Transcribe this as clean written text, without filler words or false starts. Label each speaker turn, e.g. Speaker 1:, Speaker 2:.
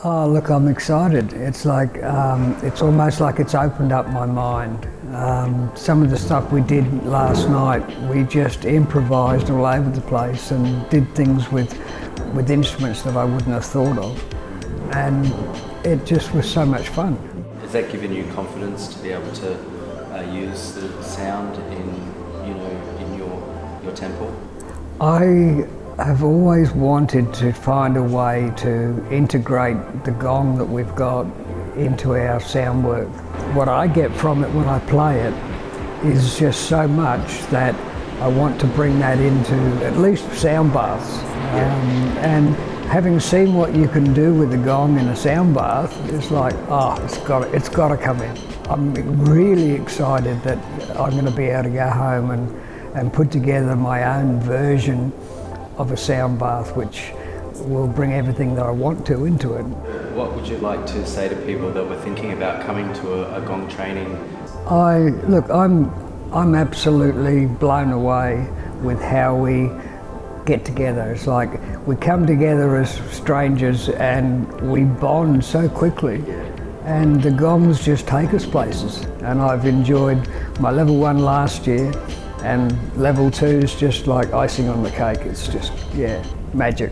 Speaker 1: Oh, look, I'm excited. It's like, it's almost like it's opened up my mind. Some of the stuff we did last night, we just improvised all over the place and did things with instruments that I wouldn't have thought of. And it just was so much fun.
Speaker 2: Has that given you confidence to be able to use the sound in your temple?
Speaker 1: I have always wanted to find a way to integrate the gong that we've got into our sound work. What I get from it when I play it is just so much that I want to bring that into at least sound baths. And having seen what you can do with the gong in a sound bath, it's like, oh, it's got to come in. I'm really excited that I'm going to be able to go home and put together my own version of a sound bath, which will bring everything that I want to into it.
Speaker 2: What would you like to say to people that were thinking about coming to a Gong Training?
Speaker 1: Look, I'm absolutely blown away with how we get together. It's like we come together as strangers and we bond so quickly. And the gongs just take us places. And I've enjoyed my level 1 last year, and level 2 is just like icing on the cake. It's just, yeah, magic.